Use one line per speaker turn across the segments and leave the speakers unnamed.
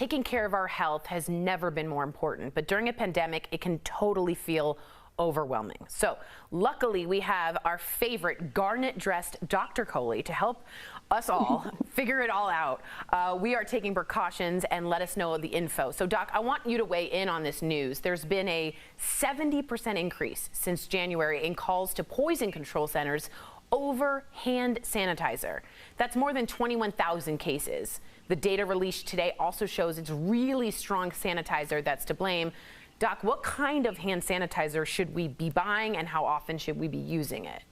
taking care of our health has never been more important, but during a pandemic, it can totally feel overwhelming. So luckily, we have our favorite garnet-dressed Dr. Kohli to help us all figure it all out. We are taking precautions and let us know the info. So Doc, I want you to weigh in on this news. There's been a 70% increase since January in calls to poison control centers over hand sanitizer. That's more than 21,000 cases. The data released today also shows it's really strong sanitizer that's to blame. Doc, what kind of hand sanitizer should we be buying and how often should we be using it?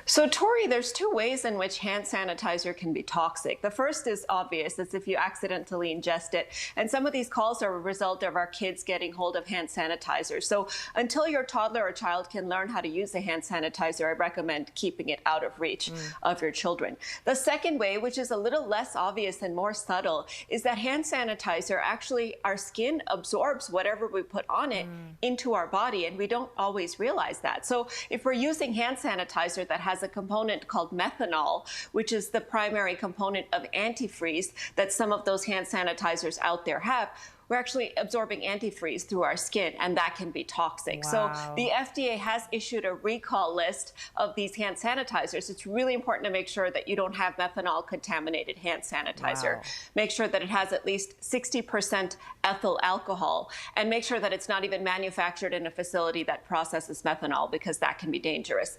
So, Tori, there's two ways in which hand sanitizer can be toxic. The first is obvious. It's if you accidentally ingest it. And some of these calls are a result of our kids getting hold of hand sanitizer. So until your toddler or child can learn how to use a hand sanitizer, I recommend keeping it out of reach of your children. The second way, which is a little less obvious and more subtle, is that hand sanitizer, actually, our skin absorbs whatever we put on it into our body, and we don't always realize that. So if we're using hand sanitizer that has a component called methanol, which is the primary component of antifreeze that some of those hand sanitizers out there have, we're actually absorbing antifreeze through our skin, and that can be toxic.
Wow.
So the FDA has issued a recall list of these hand sanitizers. It's really important to make sure that you don't have methanol contaminated hand sanitizer.
Wow.
Make sure that it has at least 60% ethyl alcohol, and make sure that it's not even manufactured in a facility that processes methanol, because that can be dangerous.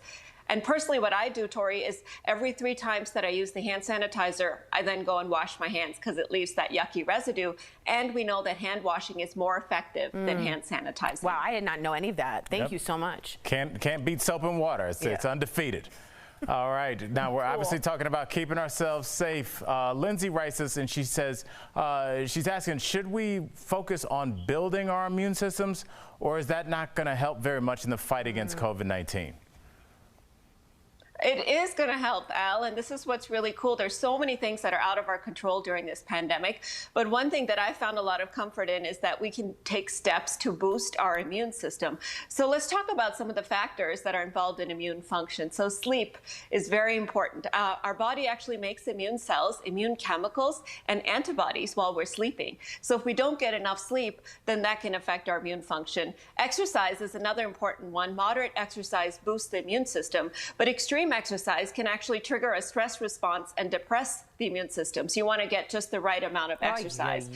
And personally, what I do, Tori, is every 3 times that I use the hand sanitizer, I then go and wash my hands because it leaves that yucky residue. And we know that hand washing is more effective than hand sanitizing.
Wow, I did not know any of that. Thank you so much.
Can't beat soap and water. It's undefeated. All right. Now, we're obviously talking about keeping ourselves safe. Lindsay writes us, and she says, she's asking, should we focus on building our immune systems, or is that not going to help very much in the fight against COVID-19?
It is going to help, Al, and this is what's really cool. There's so many things that are out of our control during this pandemic, but one thing that I found a lot of comfort in is that we can take steps to boost our immune system. So let's talk about some of the factors that are involved in immune function. So sleep is very important. Our body actually makes immune cells, immune chemicals, and antibodies while we're sleeping. So if we don't get enough sleep, then that can affect our immune function. Exercise is another important one. Moderate exercise boosts the immune system, but extreme exercise can actually trigger a stress response and depress the immune system. So you want to get just the right amount of exercise.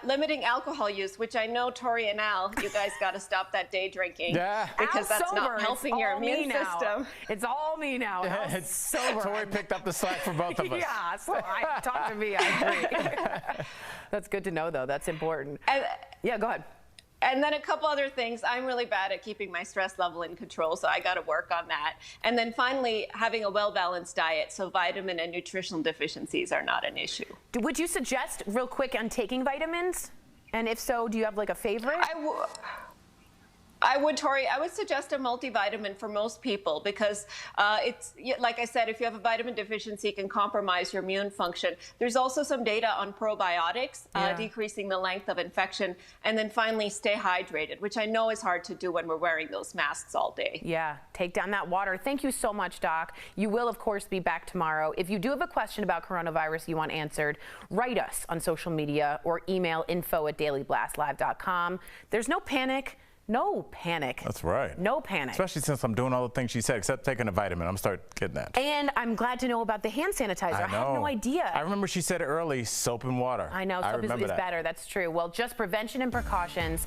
Limiting alcohol use, which I know, Tori and Al, you guys got to stop that day drinking because that's not helping your immune system.
It's all me now. Sober.
Tori picked up the slack for both of us.
Yeah, so talk to me. I agree. That's good to know, though. That's important. Yeah, go ahead.
And then a couple other things. I'm really bad at keeping my stress level in control, so I got to work on that. And then finally, having a well-balanced diet, so vitamin and nutritional deficiencies are not an issue.
Would you suggest, real quick, on taking vitamins? And if so, do you have like a favorite?
I would, Tori. I would suggest a multivitamin for most people because it's, like I said, if you have a vitamin deficiency, it can compromise your immune function. There's also some data on probiotics, decreasing the length of infection. And then finally, stay hydrated, which I know is hard to do when we're wearing those masks all day.
Yeah, take down that water. Thank you so much, Doc. You will, of course, be back tomorrow. If you do have a question about coronavirus you want answered, write us on social media or email info@dailyblastlive.com. There's no panic. No panic.
That's right.
No panic.
Especially since I'm doing all the things she said, except taking a vitamin. I'm going to start getting that.
And I'm glad to know about the hand sanitizer. I had no idea.
I remember she said early, soap and water.
I know, soap is better. That's true. Well, just prevention and precautions.